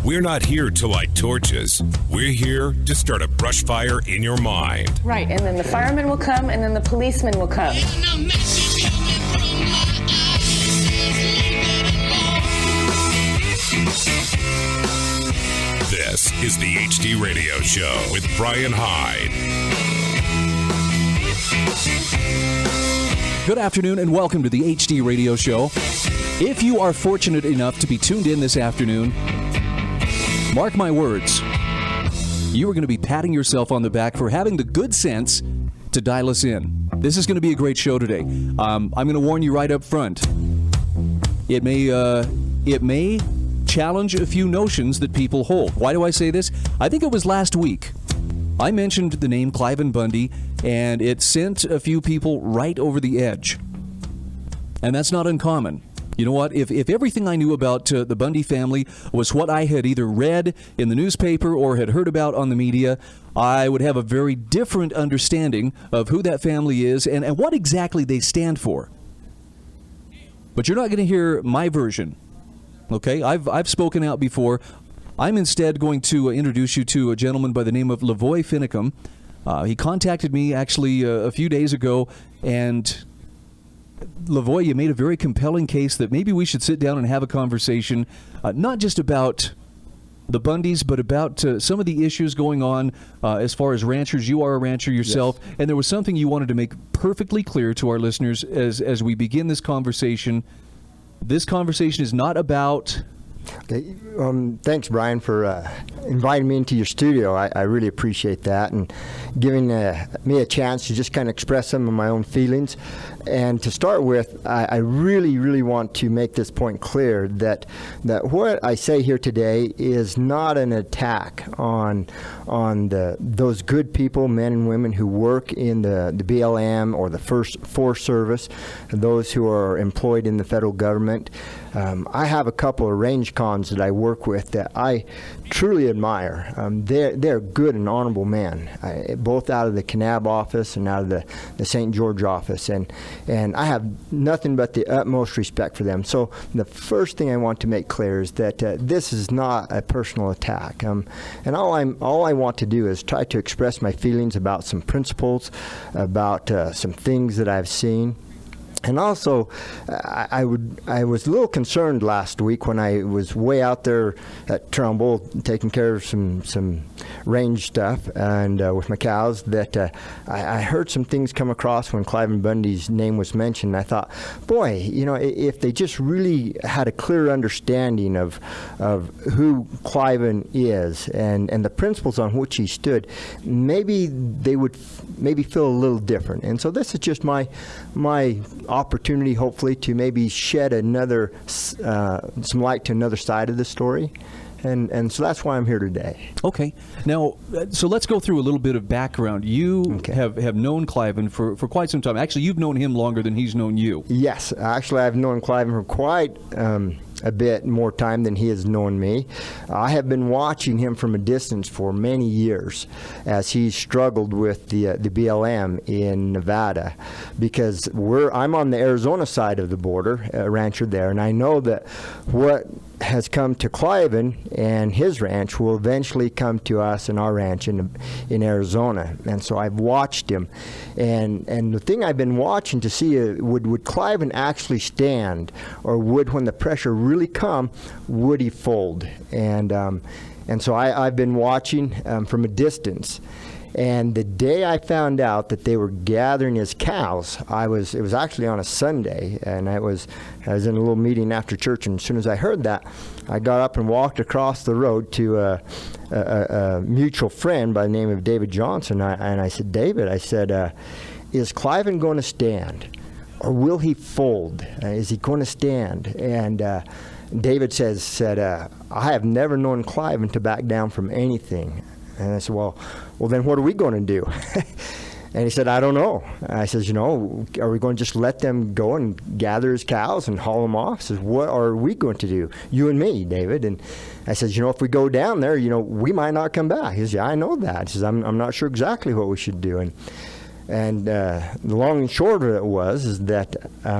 We're not here to light torches. We're here to start a brush fire in your mind. Right, and then the firemen will come, and then the policemen will come. This is the HD Radio Show with Bryan Hyde. Good afternoon and welcome to the HD Radio Show. If you are fortunate enough to be tuned in this afternoon, mark my words, you are going to be patting yourself on the back for having the good sense to dial us in. This is going to be a great show today. I'm going to warn you right up front. It may challenge a few notions that people hold. Why do I say this? I think it was last week I mentioned the name Cliven Bundy, and it sent a few people right over the edge. And that's not uncommon. You know what? If everything I knew about the Bundy family was what I had either read in the newspaper or had heard about on the media, I would have a very different understanding of who that family is and what exactly they stand for. But you're not going to hear my version. Okay? I've spoken out before. I'm instead going to introduce you to a gentleman by the name of LaVoy Finicum. He contacted me actually a few days ago, and LaVoy, you made a very compelling case that maybe we should sit down and have a conversation, not just about the Bundys, but about some of the issues going on as far as ranchers. You are a rancher yourself, yes. And there was something you wanted to make perfectly clear to our listeners as we begin this conversation. This conversation is not about... Okay. Thanks, Bryan, for inviting me into your studio. I really appreciate that, and giving me a chance to just kind of express some of my own feelings. And to start with, I really, really want to make this point clear that what I say here today is not an attack on those good people, men and women who work in the B.L.M. or the Forest Service, those who are employed in the federal government. I have a couple of range cons that I work with that I truly admire. They're good and honorable men, both out of the Kanab office and out of the St. George office, and I have nothing but the utmost respect for them. So the first thing I want to make clear is that this is not a personal attack, and all I want to do is try to express my feelings about some principles, about some things that I've seen. And also, I was a little concerned last week when I was way out there at Trumbull taking care of some range stuff and with my cows that I heard some things come across when Cliven Bundy's name was mentioned. I thought, boy, you know, if they just really had a clear understanding of who Cliven is and the principles on which he stood, maybe they would feel a little different. And so this is just my opportunity, hopefully, to maybe shed some light to another side of the story. And so that's why I'm here today. Okay. Now, so let's go through a little bit of background. You have known Cliven for quite some time. Actually, you've known him longer than he's known you. Yes. Actually, I've known Cliven for quite a bit more time than he has known me. I have been watching him from a distance for many years as he struggled with the B.L.M. in Nevada, because I'm on the Arizona side of the border, a rancher there, and I know that what has come to Cliven and his ranch will eventually come to us and our ranch in Arizona. And so I've watched him, and the thing I've been watching to see would Cliven actually stand, or would, when the pressure really come, would he fold? And so I've been watching from a distance. And the day I found out that they were gathering his cows, it was actually on a Sunday, and I was in a little meeting after church, and as soon as I heard that, I got up and walked across the road to a mutual friend by the name of David Johnson, and I said, David, I said, is Cliven going to stand, or will he fold? Is he going to stand? And David said, I have never known Cliven to back down from anything. And I said, well, then what are we going to do? And he said, I don't know. I said, are we going to just let them go and gather his cows and haul them off? He says, what are we going to do? You and me, David. And I said, if we go down there, we might not come back. He said, I know that. He says, I'm not sure exactly what we should do. And the long and short of it is that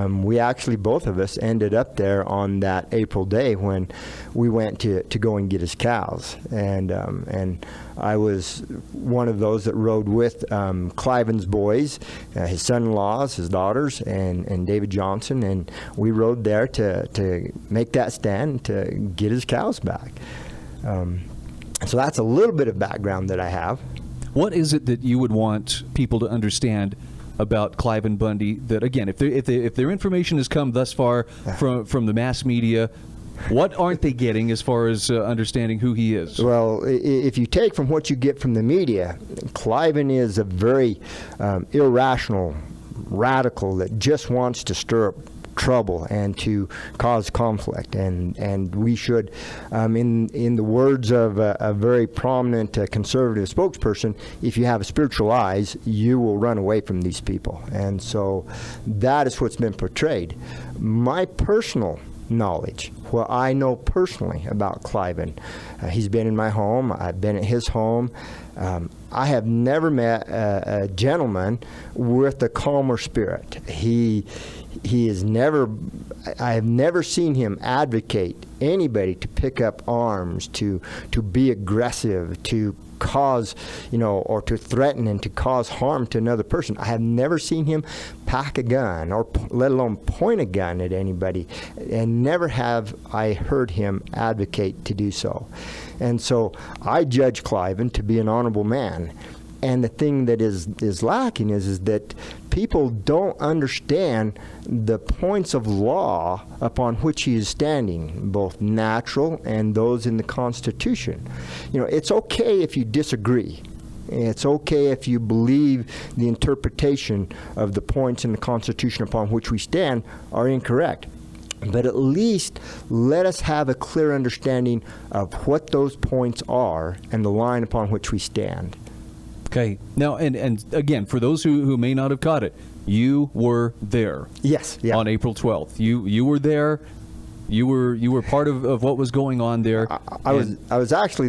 we actually, both of us, ended up there on that April day when we went to go and get his cows. And I was one of those that rode with Cliven's boys, his son-in-laws, his daughters, and David Johnson, and we rode there to make that stand to get his cows back. So that's a little bit of background that I have. What is it that you would want people to understand about Cliven Bundy? That, again, if their information has come thus far from the mass media, what aren't they getting as far as understanding who he is? Well, if you take from what you get from the media, Cliven is a very irrational radical that just wants to stir up trouble and to cause conflict, and we should, in the words of a very prominent conservative spokesperson, if you have spiritual eyes, you will run away from these people. And so that is what's been portrayed. My personal knowledge, what I know personally about Cliven, he's been in my home, I've been at his home. I have never met a gentleman with a calmer spirit. He is never, I have never seen him advocate anybody to pick up arms, to be aggressive, to cause, or to threaten and to cause harm to another person. I have never seen him pack a gun or let alone point a gun at anybody, and never have I heard him advocate to do so. And so I judge Cliven to be an honorable man. And the thing that is lacking is that people don't understand the points of law upon which he is standing, both natural and those in the Constitution. It's okay if you disagree. It's okay if you believe the interpretation of the points in the Constitution upon which we stand are incorrect. But at least let us have a clear understanding of what those points are and the line upon which we stand. Okay. Now, and again, for those who may not have caught it, you were there. Yes. Yeah. On April 12th. You were there. You were part of what was going on there. I was actually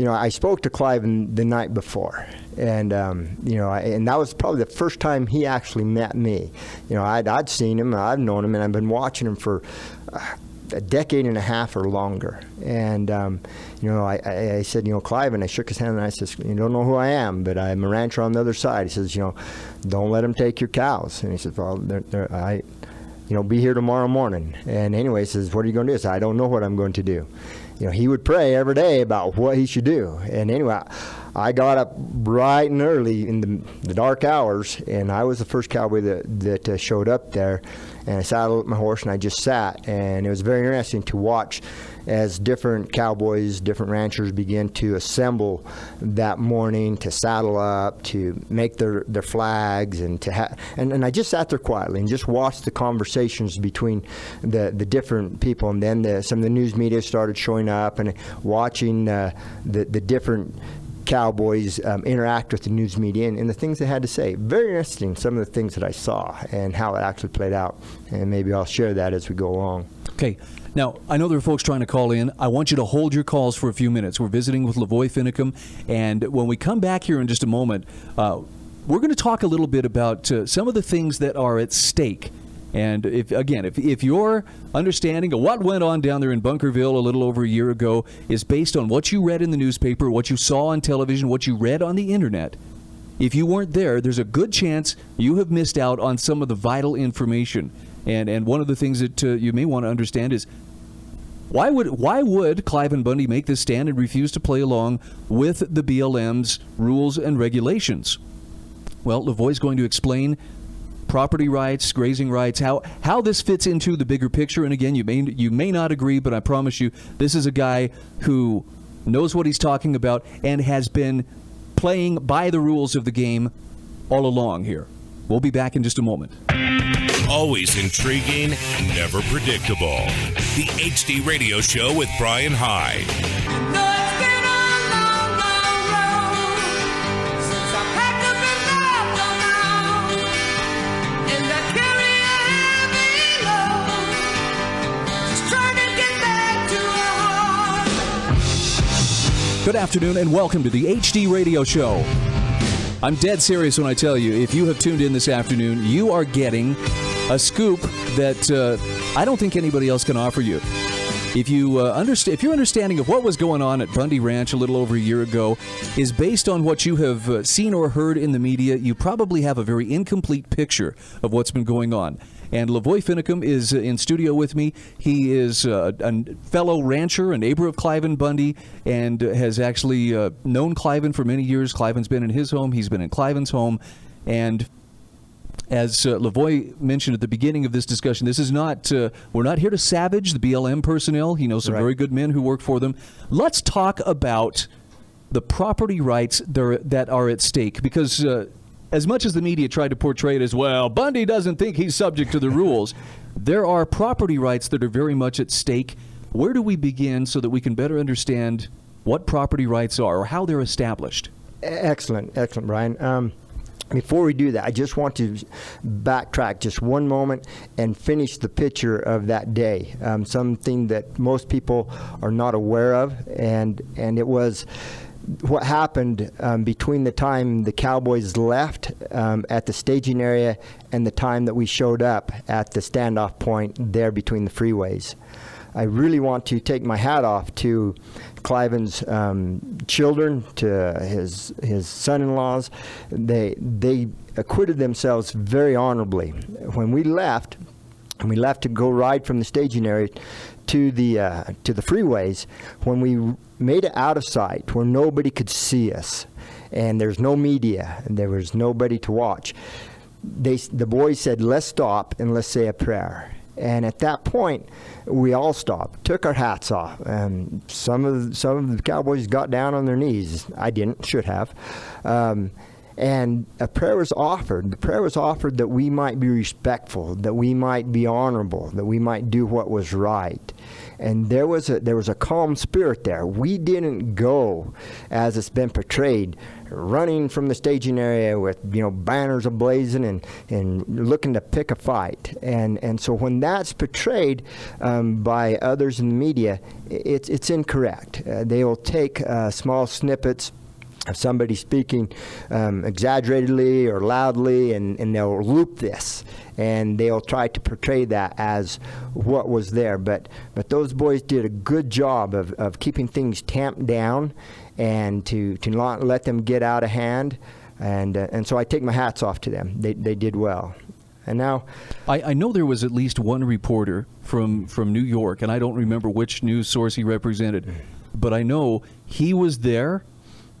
I spoke to Cliven the night before, and and that was probably the first time he actually met me. I'd seen him, I've known him, and I've been watching him for a decade and a half or longer. And I said, Cliven, I shook his hand and I said, you don't know who I am, but I'm a rancher on the other side. He says, don't let them take your cows. And he says, well, be here tomorrow morning. And anyway, he says, what are you going to do? I said, I don't know what I'm going to do. He would pray every day about what he should do. And anyway, I got up bright and early in the dark hours, and I was the first cowboy that showed up there. And I saddled my horse, and I just sat. And it was very interesting to watch as different cowboys, different ranchers begin to assemble that morning to saddle up, to make their flags, and and I just sat there quietly and just watched the conversations between the different people. And then some of the news media started showing up, and watching the different cowboys interact with the news media and the things they had to say. Very interesting, some of the things that I saw and how it actually played out. And maybe I'll share that as we go along. Okay. Now, I know there are folks trying to call in. I want you to hold your calls for a few minutes. We're visiting with LaVoy Finicum, and when we come back here in just a moment, we're going to talk a little bit about some of the things that are at stake. And if your understanding of what went on down there in Bunkerville a little over a year ago is based on what you read in the newspaper, what you saw on television, what you read on the internet, if you weren't there, there's a good chance you have missed out on some of the vital information. And one of the things that you may want to understand is why would Cliven Bundy make this stand and refuse to play along with the B.L.M's rules and regulations? Well, LaVoy's going to explain property rights, grazing rights, how this fits into the bigger picture. And again, you may not agree, but I promise you, this is a guy who knows what he's talking about and has been playing by the rules of the game all along here. We'll be back in just a moment. Always intriguing, never predictable. The HD Radio Show with Bryan Hyde. Good afternoon and welcome to the HD Radio Show. I'm dead serious when I tell you, if you have tuned in this afternoon, you are getting a scoop that I don't think anybody else can offer you. If your understanding of what was going on at Bundy Ranch a little over a year ago is based on what you have seen or heard in the media, you probably have a very incomplete picture of what's been going on. And LaVoy Finicum is in studio with me. He is a fellow rancher, a neighbor of Cliven Bundy, and has actually known Cliven for many years. Cliven's been in his home. He's been in Cliven's home. And as LaVoy mentioned at the beginning of this discussion, this is not, we're not here to savage the B.L.M. personnel. He knows some very good men who work for them. Let's talk about the property rights that are at stake, because as much as the media tried to portray it as, well, Bundy doesn't think he's subject to the rules, there are property rights that are very much at stake. Where do we begin so that we can better understand what property rights are or how they're established? Excellent, Brian. Before we do that, I just want to backtrack just one moment and finish the picture of that day, something that most people are not aware of, and it was what happened between the time the Cowboys left at the staging area and the time that we showed up at the standoff point there between the freeways. I really want to take my hat off to Cliven's children, to his son-in-laws. They acquitted themselves very honorably. When we left to go ride from the staging area to the freeways, when we made it out of sight where nobody could see us, and there's no media, and there was nobody to watch, the boys said, "Let's stop and let's say a prayer." And at that point, we all stopped, took our hats off, and some of the Cowboys got down on their knees. I didn't, should have. And a prayer was offered. The prayer was offered that we might be respectful, that we might be honorable, that we might do what was right. And there was a calm spirit there. We didn't go, as it's been portrayed, running from the staging area with banners ablazing and looking to pick a fight. And so when that's portrayed by others in the media, it's incorrect. They will take small snippets of somebody speaking exaggeratedly or loudly, and they'll loop this, and they'll try to portray that as what was there. But those boys did a good job of keeping things tamped down and to not let them get out of hand. And so I take my hats off to them. They did well. And now, I know there was at least one reporter from New York, and I don't remember which news source he represented, but I know he was there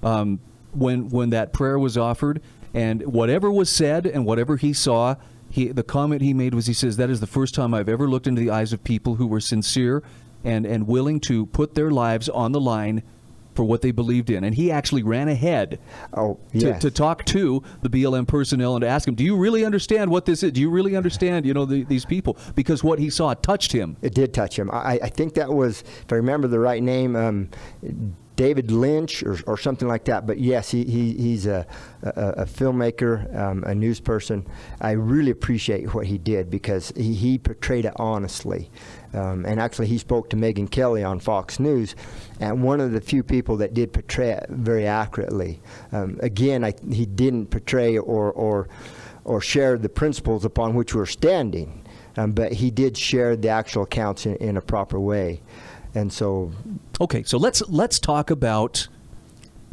when that prayer was offered, and whatever was said and whatever he saw, the comment he made was, he says, "That is the first time I've ever looked into the eyes of people who were sincere and willing to put their lives on the line for what they believed in." And he actually ran ahead to talk to the B.L.M. personnel and to ask them, "Do you really understand what this is? Do you really understand, these people?" Because what he saw touched him. It did touch him. I think that was, if I remember the right name, David Lynch or something like that. But yes, he's a filmmaker, a news person. I really appreciate what he did because he portrayed it honestly. And actually, he spoke to Megyn Kelly on Fox News, and one of the few people that did portray it very accurately. Again, he didn't portray or share the principles upon which we're standing, but he did share the actual accounts in a proper way. And so, okay, so let's talk about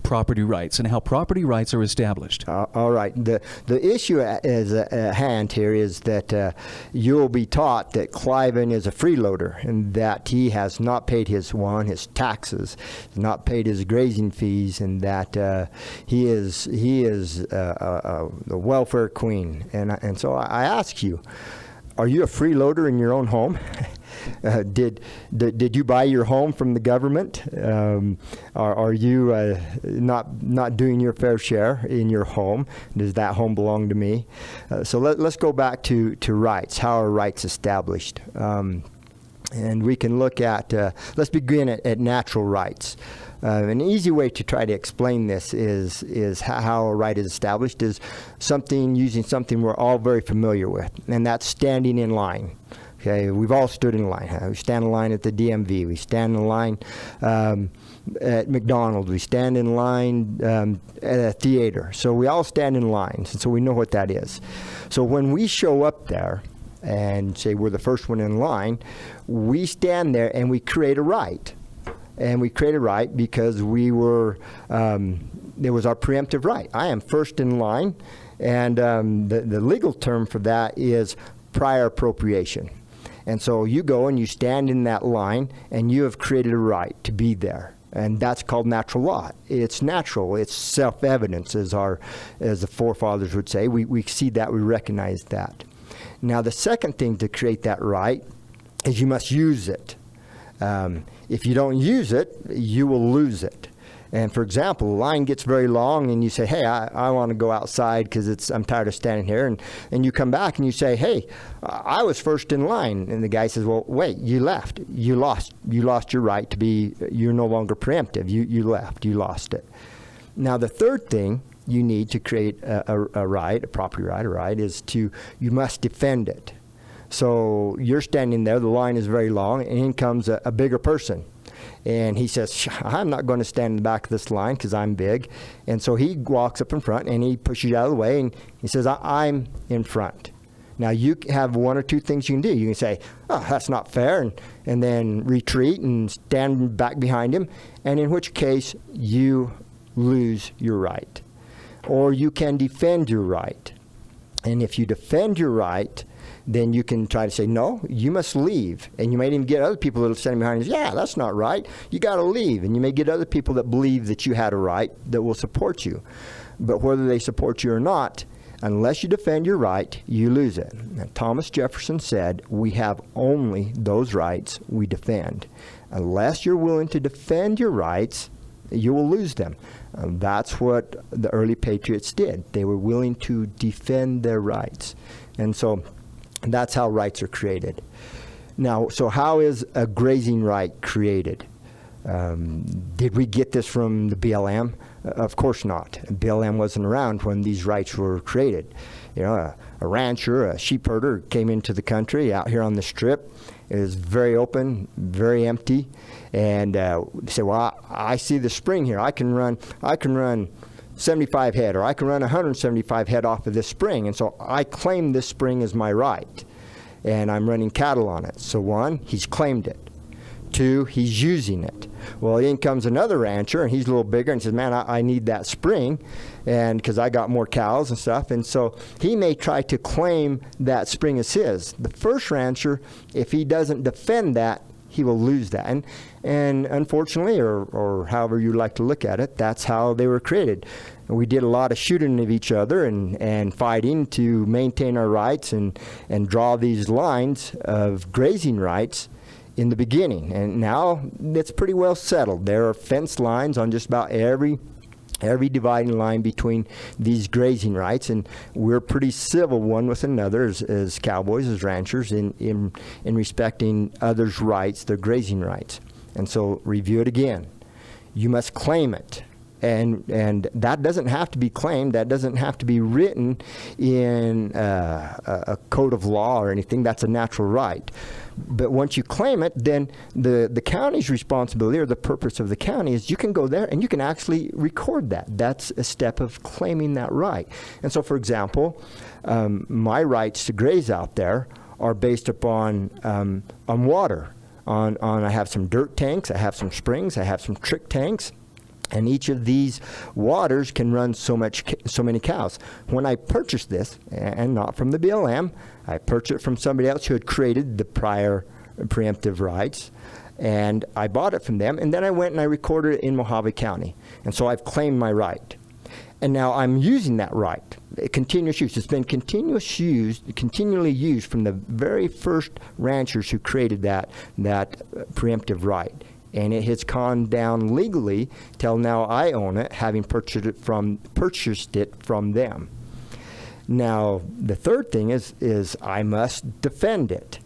property rights and how property rights are established. All right. The issue at hand here is that you'll be taught that Cliven is a freeloader and that he has not paid his taxes, not paid his grazing fees, and that he is the welfare queen. And so I ask you, are you a freeloader in your own home? Did you buy your home from the government? Are you not doing your fair share in your home? Does that home belong to me? So let's go back to rights. How are rights established? And we can look at, let's begin at natural rights. An easy way to try to explain this is how a right is established is using something we're all very familiar with, and that's standing in line. Okay, we've all stood in line. We stand in line at the DMV. We stand in line at McDonald's. We stand in line at a theater. So we all stand in lines, and so we know what that is. So when we show up there and say we're the first one in line, we stand there and we create a right. And we create a right because we were, it was our preemptive right. I am first in line, and the legal term for that is prior appropriation. And so you go and you stand in that line, and you have created a right to be there. And that's called natural law. It's natural. It's self-evidence, as the forefathers would say. We see that. We recognize that. Now, the second thing to create that right is you must use it. If you don't use it, you will lose it. And for example, the line gets very long, and you say, hey, I want to go outside because I'm tired of standing here. And you come back and you say, hey, I was first in line. And the guy says, well, wait, you left. You lost your right to be, you're no longer preemptive. You left. You lost it. Now, the third thing you need to create a right, a property right, a right, is you must defend it. So you're standing there, the line is very long, and in comes a bigger person. And he says, I'm not going to stand in the back of this line because I'm big. And so he walks up in front, and he pushes you out of the way, and he says, I'm in front. Now, you have one or two things you can do. You can say, oh, that's not fair, and then retreat and stand back behind him, and in which case you lose your right. Or you can defend your right. And if you defend your right, then you can try to say, no, you must leave. And you might even get other people that are standing behind you, yeah, that's not right. You got to leave. And you may get other people that believe that you had a right that will support you. But whether they support you or not, unless you defend your right, you lose it. Now, Thomas Jefferson said, we have only those rights we defend. Unless you're willing to defend your rights, you will lose them. That's what the early patriots did. They were willing to defend their rights. And so that's how rights are created. Now, so how is a grazing right created? Did we get this from the B.L.M? Of course not. B.L.M wasn't around when these rights were created. You know, a rancher, a sheep herder came into the country out here on the strip. It was very open, very empty, and they said, well, I see the spring here. I can run 75 head, or I can run 175 head off of this spring, and so I claim this spring as my right, and I'm running cattle on it. So one, he's claimed it. Two, he's using it. Well, in comes another rancher, and he's a little bigger, and says, man, I need that spring, and because I got more cows and stuff, and so he may try to claim that spring as his. The first rancher, if he doesn't defend that, he will lose that. And unfortunately, or however you like to look at it, that's how they were created. And we did a lot of shooting of each other and fighting to maintain our rights and draw these lines of grazing rights in the beginning. And now it's pretty well settled. There are fence lines on just about every dividing line between these grazing rights, and we're pretty civil one with another as cowboys, as ranchers, in respecting others' rights, their grazing rights. And so review it again. You must claim it. And that doesn't have to be claimed. That doesn't have to be written in a code of law or anything. That's a natural right. But once you claim it, then the county's responsibility, or the purpose of the county, is you can go there and you can actually record that. That's a step of claiming that right. And so, for example, my rights to graze out there are based upon water. I have some dirt tanks, I have some springs, I have some trick tanks. And each of these waters can run so many cows. When I purchased this, and not from the B.L.M, I purchased it from somebody else who had created the prior preemptive rights, and I bought it from them, and then I went and I recorded it in Mojave County. And so I've claimed my right. And now I'm using that right. Continuous use. It's been continually used from the very first ranchers who created that preemptive right. And it has gone down legally till now I own it, having purchased it from them. Now, the third thing is I must defend it.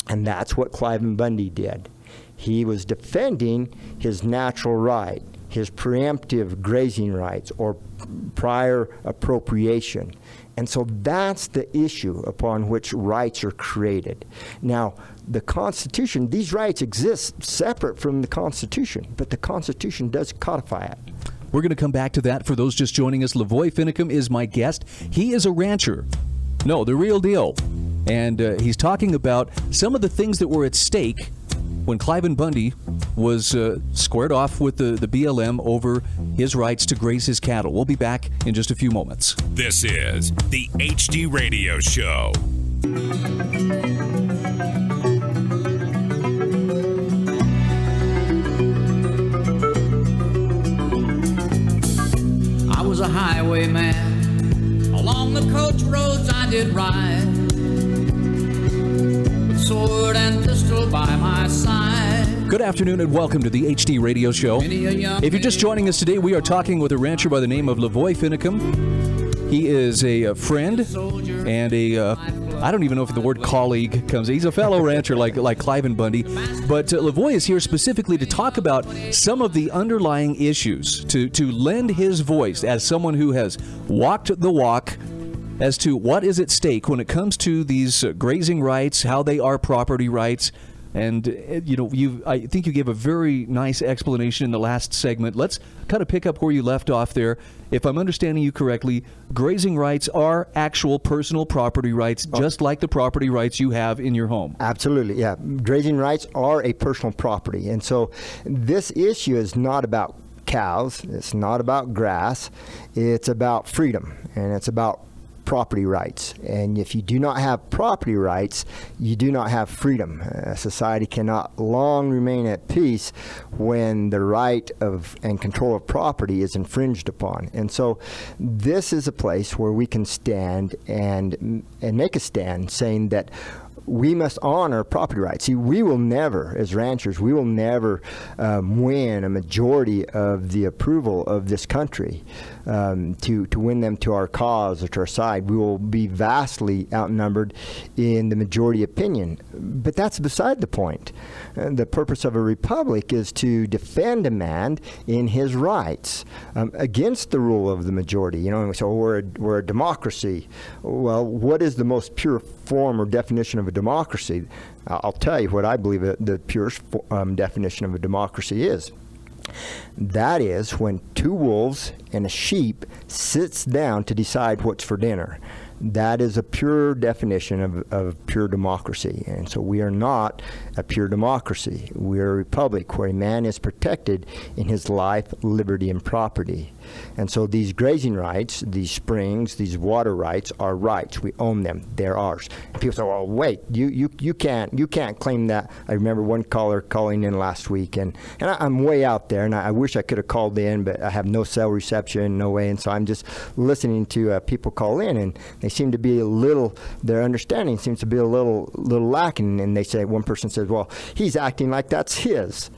And that's what Cliven Bundy did. He was defending his natural right, his preemptive grazing rights, or prior appropriation. And so that's the issue upon which rights are created. Now, the Constitution, these rights exist separate from the Constitution, but the Constitution does codify it. We're going to come back to that. For those just joining us, LaVoy Finicum is my guest. He is a rancher. No, the real deal. And he's talking about some of the things that were at stake when Cliven Bundy was squared off with the B.L.M. over his rights to graze his cattle. We'll be back in just a few moments. This is the HD Radio Show. I was a highwayman. Along the coach roads I did ride, with sword and pistol by my side. Good afternoon and welcome to the HD Radio Show. If you're just joining us today, we are talking with a rancher by the name of LaVoy Finicum. He is a friend and I don't even know if the word colleague comes. He's a fellow rancher like Cliven Bundy. But LaVoy is here specifically to talk about some of the underlying issues, to lend his voice as someone who has walked the walk as to what is at stake when it comes to these grazing rights, how they are property rights. And, I think you gave a very nice explanation in the last segment. Let's kind of pick up where you left off there. If I'm understanding you correctly, grazing rights are actual personal property rights, just like the property rights you have in your home. Absolutely, yeah. Grazing rights are a personal property. And so this issue is not about cows. It's not about grass. It's about freedom, and it's about property rights. And if you do not have property rights, you do not have freedom. Society cannot long remain at peace when the right of and control of property is infringed upon. And so this is a place where we can stand and make a stand saying that we must honor property rights. See, we will never, as ranchers, we will never win a majority of the approval of this country to win them to our cause or to our side. We will be vastly outnumbered in the majority opinion. But that's beside the point. The purpose of a republic is to defend a man in his rights against the rule of the majority. And we say, we're a democracy. Well, what is the most pure form or definition of a democracy? I'll tell you what I believe the purest definition of a democracy is. That is when two wolves and a sheep sits down to decide what's for dinner. That is a pure definition of pure democracy. And so we are not a pure democracy. We are a republic where a man is protected in his life, liberty, and property. And so these grazing rights, these springs, these water rights are rights. We own them. They're ours. And people say, well, wait, you can't claim that. I remember one caller calling in last week, and I'm way out there, and I wish I could have called in, but I have no cell reception, no way, and so I'm just listening to people call in, and they seem to be their understanding seems to be a little lacking, and they say, one person says, well, he's acting like that's his.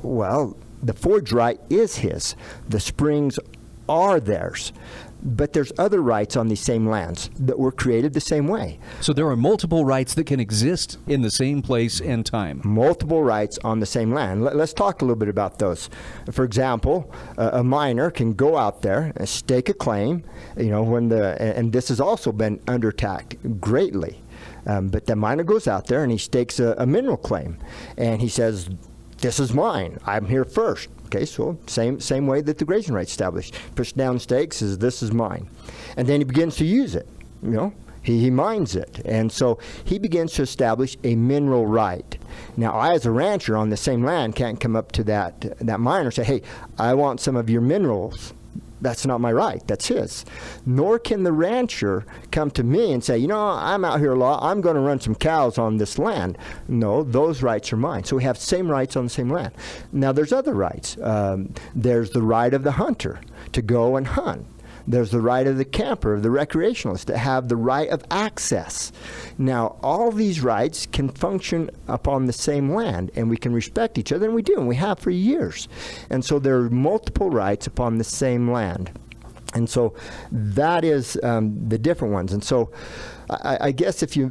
Well, the forage right is his. The springs are theirs. But there's other rights on these same lands that were created the same way. So there are multiple rights that can exist in the same place and time. Multiple rights on the same land. Let's talk a little bit about those. For example, a miner can go out there and stake a claim, and this has also been under attack greatly. But the miner goes out there and he stakes a mineral claim, and he says, this is mine. I'm here first. Okay, so same way that the grazing rights established. Puts down stakes, says this is mine. And then he begins to use it. He mines it. And so he begins to establish a mineral right. Now, I as a rancher on the same land can't come up to that miner and say, hey, I want some of your minerals. That's not my right. That's his. Nor can the rancher come to me and say, I'm out here a lot. I'm going to run some cows on this land. No, those rights are mine. So we have same rights on the same land. Now, there's other rights. There's the right of the hunter to go and hunt. There's the right of the camper, of the recreationalist, to have the right of access. Now, all these rights can function upon the same land, and we can respect each other, and we do, and we have for years. And so there are multiple rights upon the same land. And so that is the different ones. And so I guess if you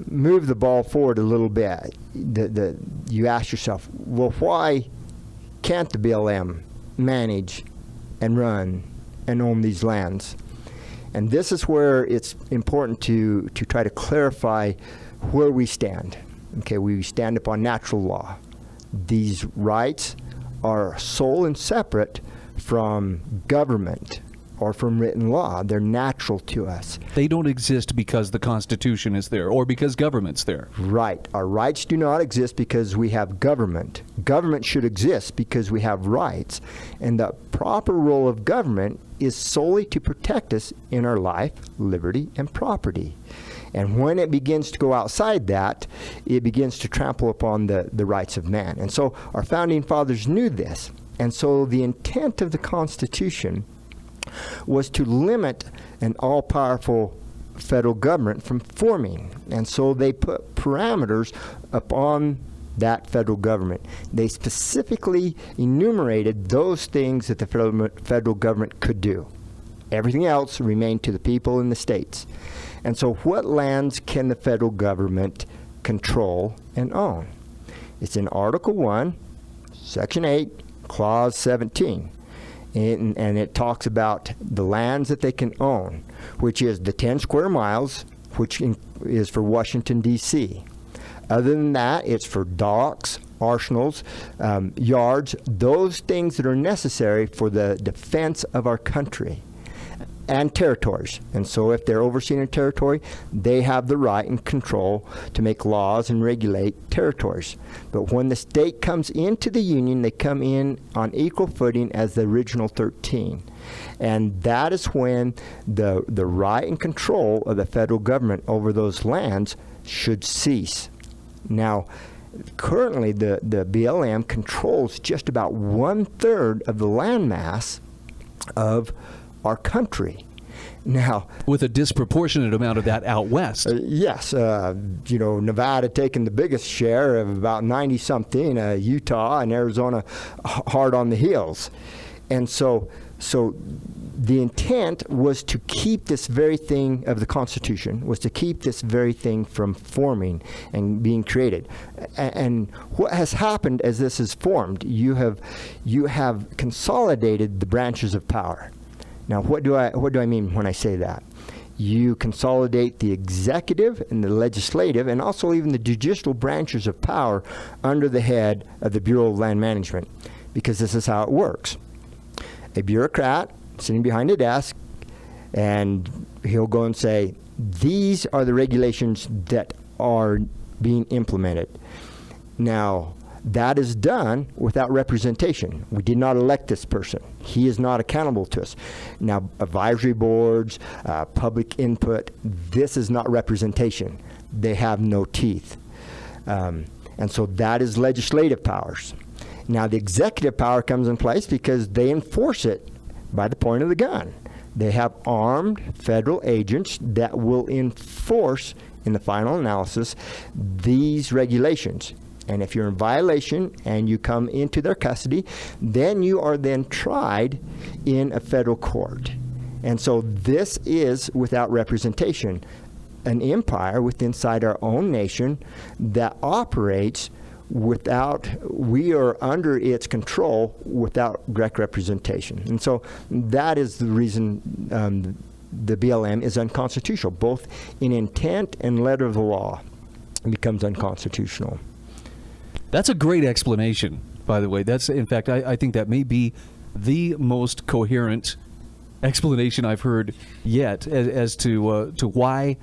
move the ball forward a little bit, you ask yourself, well, why can't the B.L.M. manage and run and own these lands? And this is where it's important to try to clarify where we stand. Okay, we stand upon natural law. These rights are sole and separate from government or from written law. They're natural to us. They don't exist because the Constitution is there or because government's there. Right. Our rights do not exist because we have government. Government should exist because we have rights. And the proper role of government is solely to protect us in our life, liberty, and property. And when it begins to go outside that, it begins to trample upon the rights of man. And so our founding fathers knew this. And so the intent of the Constitution was to limit an all-powerful federal government from forming. And so they put parameters upon that federal government. They specifically enumerated those things that the federal government could do. Everything else remained to the people in the states. And so what lands can the federal government control and own? It's in Article 1, Section 8, Clause 17. And it talks about the lands that they can own, which is the 10 square miles, which is for Washington, D.C. Other than that, it's for docks, arsenals, yards, those things that are necessary for the defense of our country, and territories. And so if they're overseeing a territory, they have the right and control to make laws and regulate territories. But when the state comes into the Union, they come in on equal footing as the original 13. And that is when the right and control of the federal government over those lands should cease. Now, currently the B.L.M. controls just about 1/3 of the landmass of our country. Now, with a disproportionate amount of that out west. Yes. Nevada taking the biggest share of about 90-something, Utah and Arizona hard on the heels. And so the intent was to keep this very thing of the Constitution, was to keep this very thing from forming and being created. And what has happened as this is formed, you have consolidated the branches of power. Now, what do I mean when I say that? You consolidate the executive and the legislative and also even the judicial branches of power under the head of the Bureau of Land Management, because this is how it works. A bureaucrat sitting behind a desk, and he'll go and say, these are the regulations that are being implemented. Now, that is done without representation. We did not elect this person. He is not accountable to us. Now, advisory boards, public input, this is not representation. They have no teeth. And so that is legislative powers. Now, the executive power comes in place because they enforce it by the point of the gun. They have armed federal agents that will enforce, in the final analysis, these regulations. And if you're in violation and you come into their custody, then you are then tried in a federal court. And so this is, without representation, an empire inside our own nation that operates we are under its control without direct representation. And so that is the reason the B.L.M. is unconstitutional, both in intent and letter of the law. It becomes unconstitutional. That's a great explanation, by the way. In fact, I think that may be the most coherent explanation I've heard yet as to why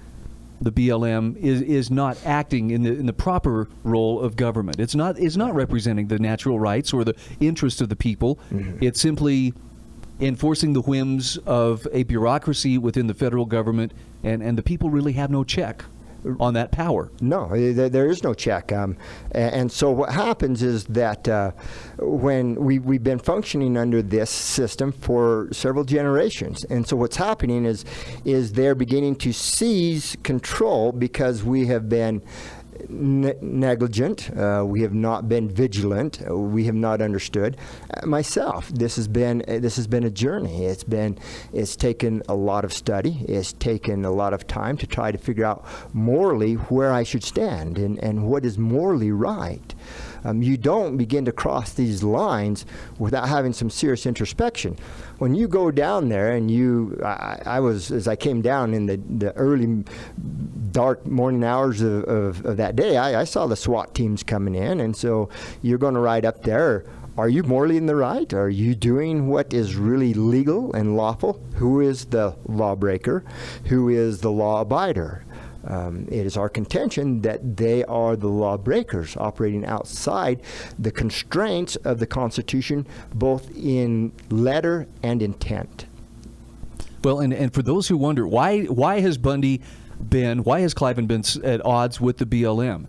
the B.L.M. is not acting in the proper role of government. It's not representing the natural rights or the interests of the people. Mm-hmm. It's simply enforcing the whims of a bureaucracy within the federal government, and the people really have no check on that power. No, there is no check. And so what happens is that when we've been functioning under this system for several generations. And so what's happening is they're beginning to seize control because we have been negligent. We have not been vigilant. We have not understood. Myself, this has been a journey. It's taken a lot of study. It's taken a lot of time to try to figure out morally where I should stand and what is morally right. You don't begin to cross these lines without having some serious introspection. When you go down there, and as I came down in the early dark morning hours of that day, I saw the SWAT teams coming in, and so you're going to ride up there. Are you morally in the right? Are you doing what is really legal and lawful? Who is the lawbreaker? Who is the law abider? It is our contention that they are the lawbreakers operating outside the constraints of the Constitution, both in letter and intent. Well, and for those who wonder, why has Cliven been at odds with the B.L.M.?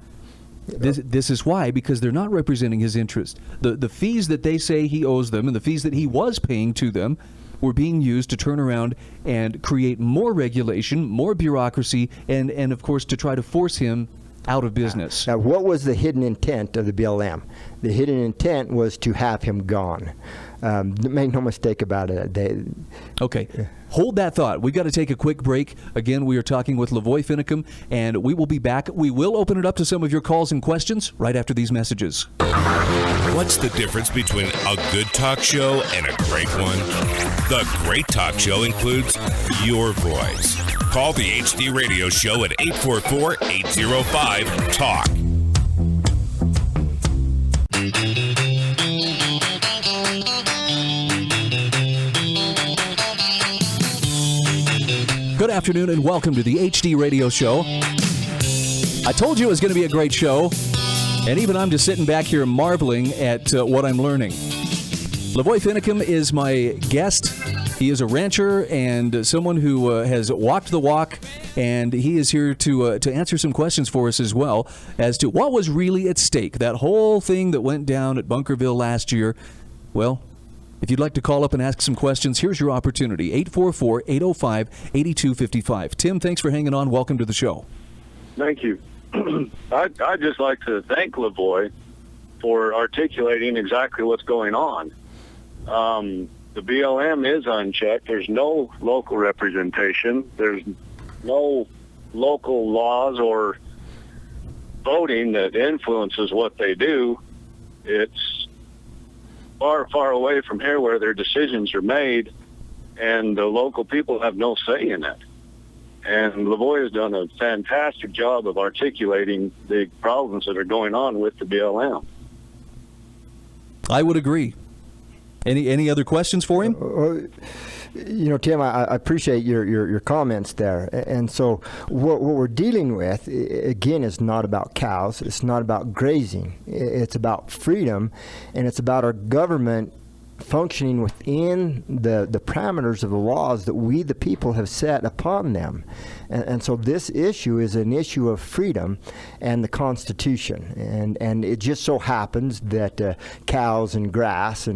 This is why, because they're not representing his interest. The fees that they say he owes them and the fees that he was paying to them were being used to turn around and create more regulation, more bureaucracy, and of course to try to force him out of business. Now, what was the hidden intent of the B.L.M.? The hidden intent was to have him gone. Make no mistake about it. Okay. Hold that thought. We've got to take a quick break. Again, we are talking with LaVoy Finicum, and we will be back. We will open it up to some of your calls and questions right after these messages. What's the difference between a good talk show and a great one? The great talk show includes your voice. Call the HD Radio Show at 844-805-TALK. Good afternoon and welcome to the HD Radio Show. I told you it was going to be a great show, and even I'm just sitting back here marveling at what I'm learning. LaVoy Finicum is my guest. He is a rancher and someone who has walked the walk, and he is here to answer some questions for us as well as to what was really at stake. That whole thing that went down at Bunkerville last year. Well, if you'd like to call up and ask some questions, here's your opportunity, 844-805-8255. Tim, thanks for hanging on. Welcome to the show. Thank you. I'd just like to thank LaVoy for articulating exactly what's going on. The B.L.M. is unchecked. There's no local representation. There's no local laws or voting that influences what they do. It's far, far away from here where their decisions are made, and the local people have no say in it. And LaVoy has done a fantastic job of articulating the problems that are going on with the B.L.M. I would agree. Any other questions for him? Tim, I appreciate your comments there. And so what we're dealing with, again, is not about cows. It's not about grazing. It's about freedom, and it's about our government functioning within the parameters of the laws that we, the people, have set upon them. And so this issue is an issue of freedom and the Constitution. And it just so happens that cows and grass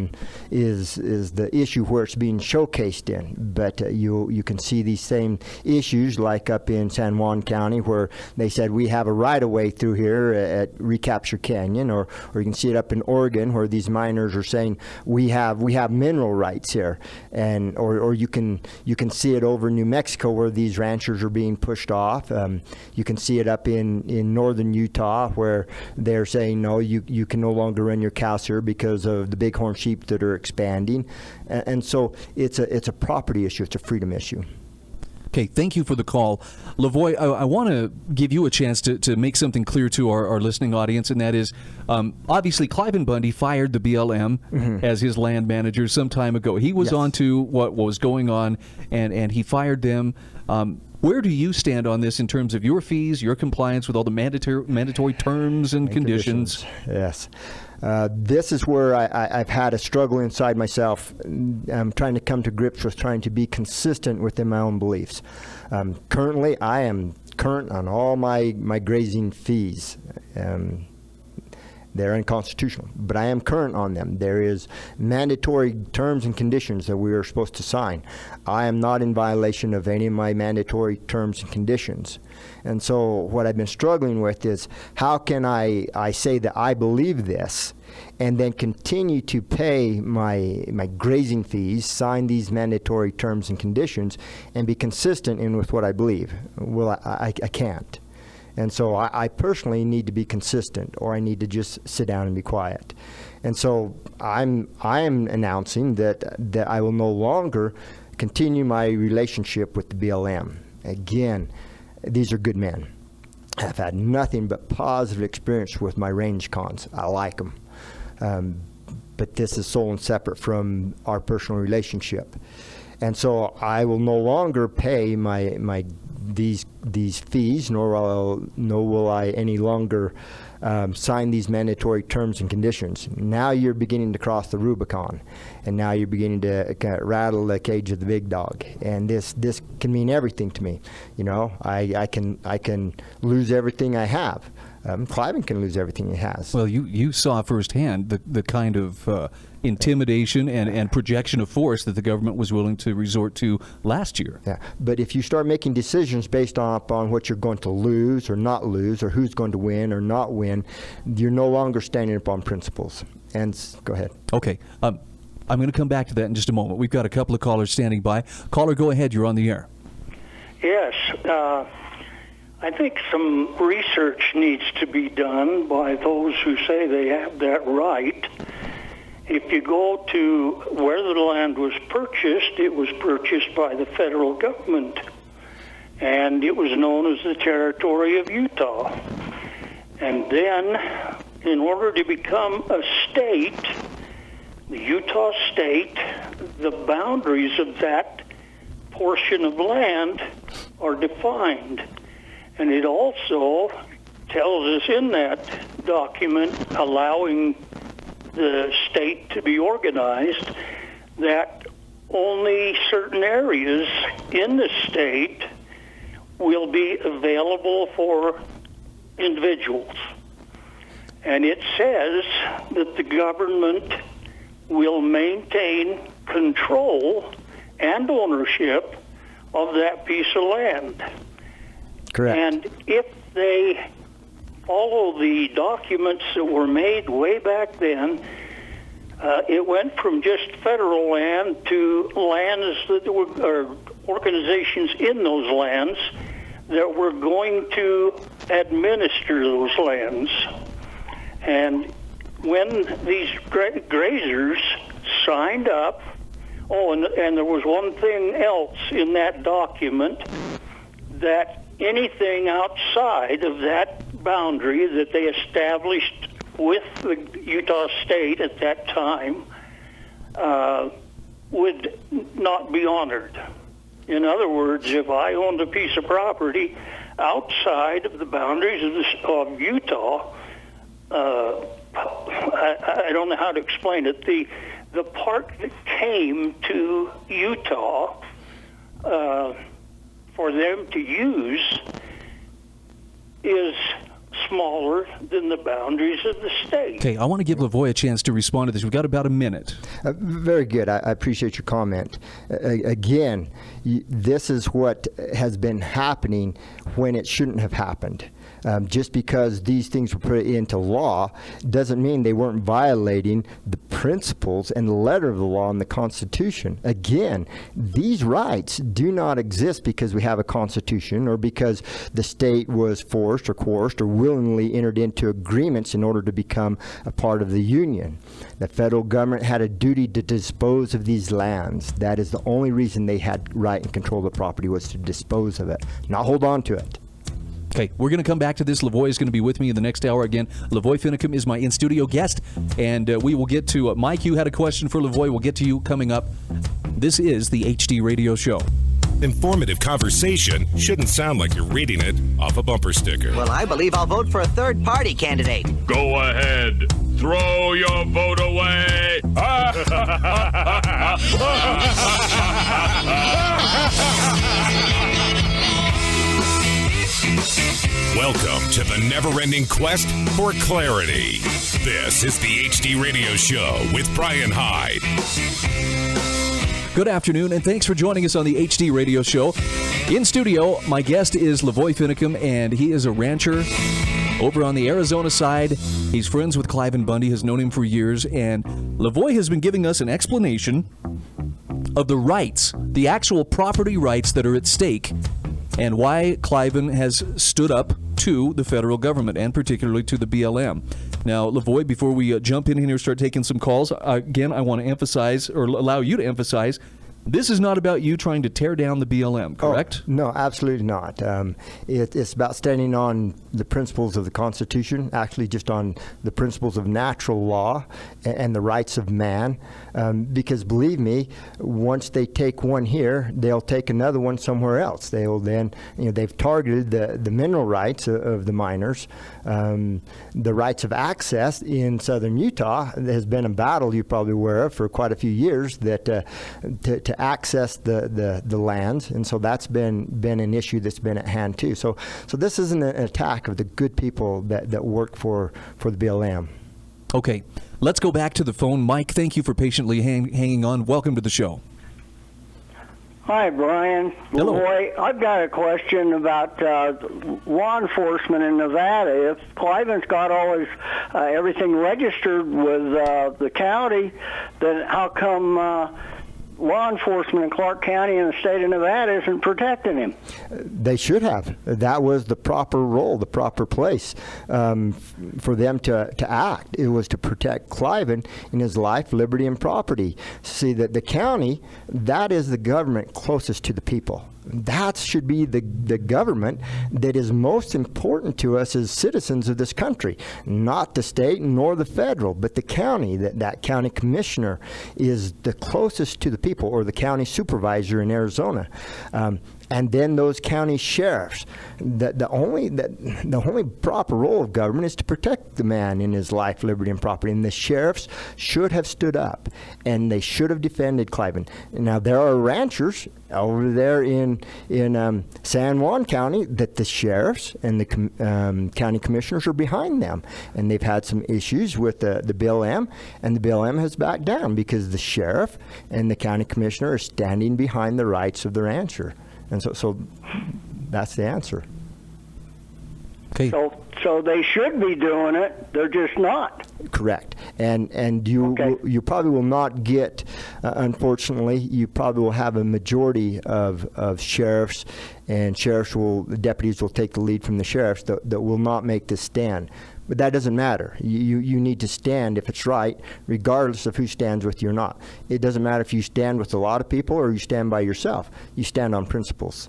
is the issue where it's being showcased in. But you can see these same issues like up in San Juan County, where they said we have a right-of-way through here at Recapture Canyon, or you can see it up in Oregon where these miners are saying we have mineral rights here, and or you can see it over in New Mexico where these ranchers are being pushed off. You can see it up in northern Utah where they're saying no, you can no longer run your cows here because of the bighorn sheep that are expanding, and so it's a property issue. It's a freedom issue. Okay, thank you for the call. LaVoy, I want to give you a chance to make something clear to our listening audience, and that is, obviously, Cliven Bundy fired the B.L.M. as his land manager some time ago. He was on to what was going on, and he fired them. Where do you stand on this in terms of your fees, your compliance with all the mandatory terms and conditions? Yes. This is where I've had a struggle inside myself. I'm trying to come to grips with trying to be consistent within my own beliefs. Currently, I am current on all my grazing fees. They're unconstitutional, but I am current on them. There is mandatory terms and conditions that we are supposed to sign. I am not in violation of any of my mandatory terms and conditions. And so what I've been struggling with is, how can I say that I believe this and then continue to pay my grazing fees, sign these mandatory terms and conditions, and be consistent in with what I believe? Well, I can't. And so I personally need to be consistent, or I need to just sit down and be quiet. And so I am announcing that I will no longer continue my relationship with the B.L.M. Again, these are good men. I've had nothing but positive experience with my range cons. I like them. But this is sole and separate from our personal relationship. And so I will no longer pay these fees, nor will I any longer sign these mandatory terms and conditions. Now you're beginning to cross the Rubicon, and now you're beginning to kind of rattle the cage of the big dog. And this can mean everything to me. You know, I can lose everything I have. Cliven can lose everything he has. Well, you saw firsthand the kind of intimidation and projection of force that the government was willing to resort to last year. Yeah, but if you start making decisions based upon what you're going to lose or not lose, or who's going to win or not win, you're no longer standing upon principles. And go ahead. Okay. I'm going to come back to that in just a moment. We've got a couple of callers standing by. Caller, go ahead. You're on the air. Yes. I think some research needs to be done by those who say they have that right. If you go to where the land was purchased, it was purchased by the federal government, and it was known as the territory of Utah. And then, in order to become a state, the Utah state, the boundaries of that portion of land are defined. And it also tells us in that document, allowing the state to be organized, that only certain areas in the state will be available for individuals. And it says that the government will maintain control and ownership of that piece of land. Correct. And if they follow the documents that were made way back then, it went from just federal land to lands that were, or organizations in those lands that were going to administer those lands. And when these grazers signed up, and there was one thing else in that document, that anything outside of that boundary that they established with the Utah state at that time would not be honored. In other words, if I owned a piece of property outside of the boundaries of Utah, I don't know how to explain it. The part that came to Utah for them to use is smaller than the boundaries of the state. Okay, I want to give LaVoy a chance to respond to this. We've got about a minute. Very good. I appreciate your comment. Again, this is what has been happening when it shouldn't have happened. Just because these things were put into law doesn't mean they weren't violating the principles and the letter of the law and the Constitution. Again, these rights do not exist because we have a Constitution or because the state was forced or coerced or willingly entered into agreements in order to become a part of the Union. The federal government had a duty to dispose of these lands. That is the only reason they had right and control of the property, was to dispose of it, not hold on to it. Okay, we're going to come back to this. LaVoy is going to be with me in the next hour again. LaVoy Finicum is my in-studio guest, and we will get to Mike. You had a question for LaVoy. We'll get to you coming up. This is the HD Radio Show. Informative conversation shouldn't sound like you're reading it off a bumper sticker. Well, I believe I'll vote for a third-party candidate. Go ahead. Throw your vote away. Welcome to the never-ending quest for clarity. This is the HD Radio Show with Bryan Hyde. Good afternoon, and thanks for joining us on the HD Radio Show. In studio, my guest is LaVoy Finicum, and he is a rancher over on the Arizona side. He's friends with Clive and Bundy, has known him for years, and LaVoy has been giving us an explanation of the rights, the actual property rights that are at stake, and why Cliven has stood up to the federal government, and particularly to the B.L.M. Now, LaVoy, before we jump in here and start taking some calls, again, I want to emphasize, or allow you to emphasize, this is not about you trying to tear down the B.L.M., correct? Oh, no, absolutely not. It's about standing on the principles of the Constitution, actually just on the principles of natural law and the rights of man. Because believe me, once they take one here, they'll take another one somewhere else. They will then, they've targeted the mineral rights of the miners. The rights of access in southern Utah, there has been a battle you're probably aware of for quite a few years that to access the lands, and so that's been an issue that's been at hand too. So this isn't an attack of the good people that work for the B.L.M. Okay, let's go back to the phone. Mike, thank you for patiently hanging on. Welcome to the show. Hi, Brian. Hello. LaVoy, I've got a question about law enforcement in Nevada. If Cliven's got all his everything registered with the county, then how come law enforcement in Clark County and the state of Nevada isn't protecting him? They should have. That was the proper role, the proper place for them to act. It was to protect Cliven in his life, liberty, and property. See, that the county, that is the government closest to the people. That should be the government that is most important to us as citizens of this country. Not the state nor the federal, but the county. That county commissioner is the closest to the people, or the county supervisor in Arizona. And then those county sheriffs. The only proper role of government is to protect the man in his life, liberty, and property. And the sheriffs should have stood up, and they should have defended Cliven. Now, there are ranchers over there in San Juan County that the sheriffs and the county commissioners are behind them. And they've had some issues with the B.L.M., and the B.L.M. has backed down because the sheriff and the county commissioner are standing behind the rights of the rancher. And so that's the answer. Okay. So they should be doing it. They're just not. Correct. And you probably will not get, unfortunately, you probably will have a majority of sheriffs, and the deputies will take the lead from the sheriffs that will not make this stand. But that doesn't matter. You need to stand if it's right, regardless of who stands with you or not. It doesn't matter if you stand with a lot of people or you stand by yourself. You stand on principles.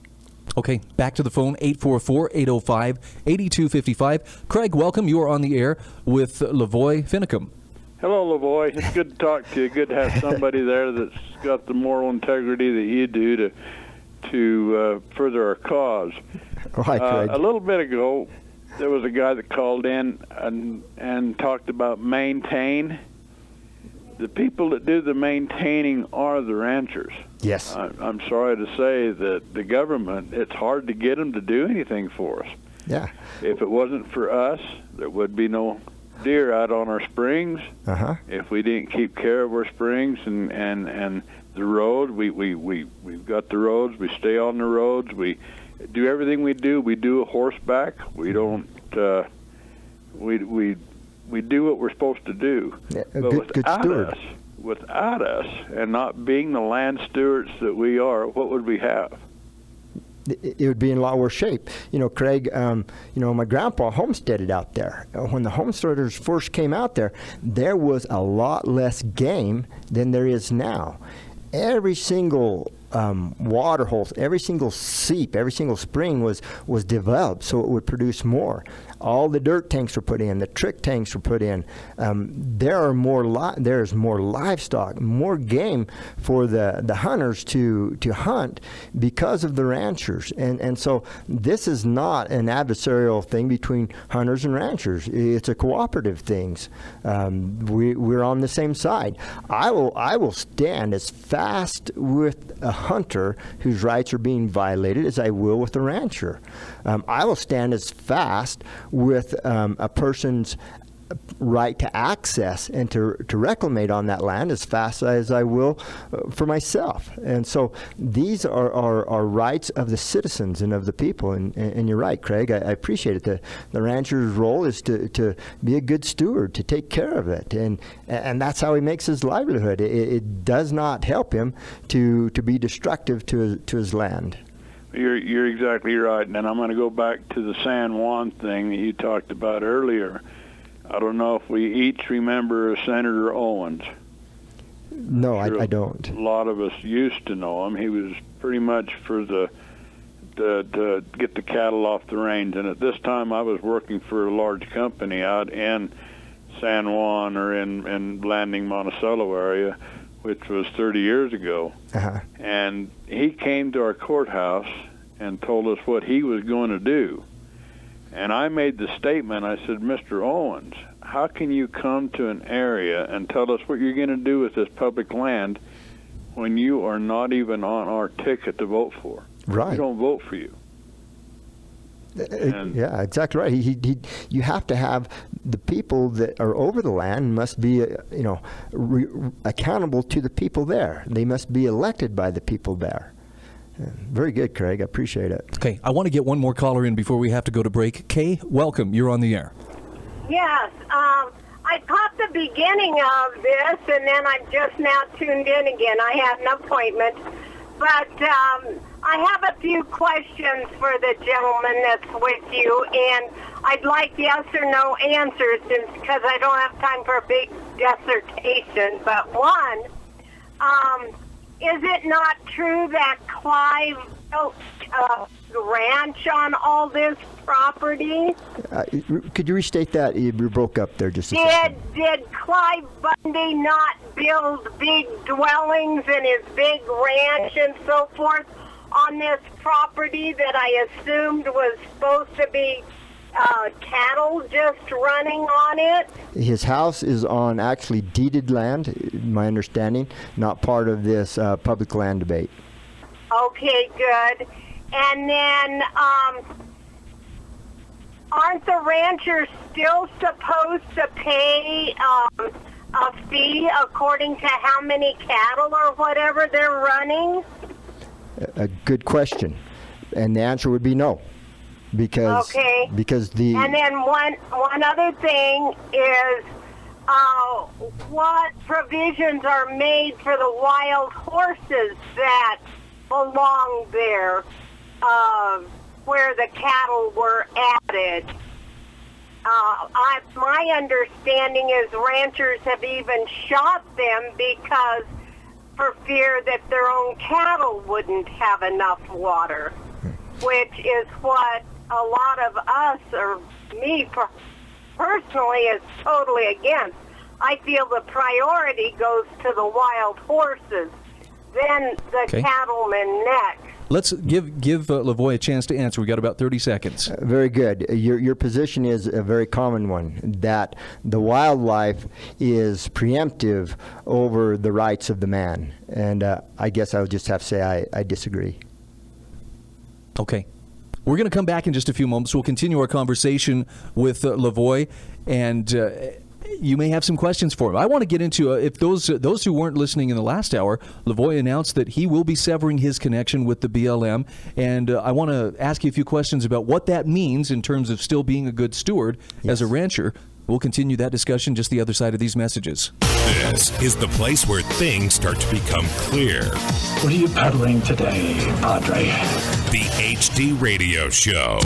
Okay, back to the phone, 844-805-8255. Craig, welcome. You are on the air with LaVoy Finicum. Hello, LaVoy. It's good to talk to you. Good to have somebody there that's got the moral integrity that you do to further our cause. Oh, hi, Craig. A little bit ago, there was a guy that called in and talked about maintain. The people that do the maintaining are the ranchers. Yes. I'm sorry to say that the government, it's hard to get them to do anything for us. Yeah. If it wasn't for us, there would be no deer out on our springs. Uh-huh. If we didn't keep care of our springs and the road, we've got the roads, we stay on the roads, we do everything we do a horseback. We don't we do what we're supposed to do. Yeah, but without us and not being the land stewards that we are, what would we have? It would be in a lot worse shape. Craig, my grandpa homesteaded out there. When the homesteaders first came out there was a lot less game than there is now. Every single water hole, every single seep, every single spring was developed so it would produce more. All the dirt tanks were put in, the trick tanks were put in. There's more livestock, more game for the hunters to hunt because of the ranchers. And so this is not an adversarial thing between hunters and ranchers. It's a cooperative thing. We're on the same side. I will stand as fast with a hunter whose rights are being violated as I will with a rancher. I will stand as fast with a person's right to access and to reclamate on that land as fast as I will for myself. And so these are rights of the citizens and of the people. And you're right, Craig. I appreciate it. The rancher's role is to be a good steward, to take care of it. And that's how he makes his livelihood. It does not help him to be destructive to his land. You're exactly right. And I'm going to go back to the San Juan thing that you talked about earlier. I don't know if we each remember Senator Owens. No, I don't. A lot of us used to know him. He was pretty much for to get the cattle off the range. And at this time, I was working for a large company out in San Juan or in Landing, Monticello area, which was 30 years ago. Uh-huh. And he came to our courthouse and told us what he was going to do. And I made the statement, I said, Mr. Owens, how can you come to an area and tell us what you're going to do with this public land when you are not even on our ticket to vote for? Right. We don't vote for you. Yeah, exactly right. You have to have the people that are over the land must be, accountable to the people there. They must be elected by the people there. Very good, Craig. I appreciate it. Okay, I want to get one more caller in before we have to go to break. Kay, welcome. You're on the air. Yes. I caught the beginning of this, and then I'm just now tuned in again. I had an appointment. But I have a few questions for the gentleman that's with you, and I'd like yes or no answers because I don't have time for a big dissertation. But one, is it not true that Clive built a ranch on all this property? Could you restate that? You broke up there just a second. Did Clive Bundy not build big dwellings and his big ranch and so forth on this property that I assumed was supposed to be cattle just running on it? His house is on actually deeded land, my understanding, not part of this public land debate. Okay, good. And then, aren't the ranchers still supposed to pay a fee according to how many cattle or whatever they're running? A good question. And the answer would be no. Because the... And then one other thing is what provisions are made for the wild horses that belong there where the cattle were added. My understanding is ranchers have even shot them because for fear that their own cattle wouldn't have enough water, which is what a lot of us, or me personally, is totally against. I feel the priority goes to the wild horses, then the cattlemen next. Let's give LaVoy a chance to answer. We got about 30 seconds. Very good. Your position is a very common one, that the wildlife is preemptive over the rights of the man. And I guess I would just have to say I disagree. Okay. We're going to come back in just a few moments. We'll continue our conversation with LaVoy, and you may have some questions for him. I want to get into, if those who weren't listening in the last hour, LaVoy announced that he will be severing his connection with the B.L.M., and I want to ask you a few questions about what that means in terms of still being a good steward as a rancher. We'll continue that discussion just the other side of these messages. This is the place where things start to become clear. What are you peddling today, Padre? The HD Radio Show.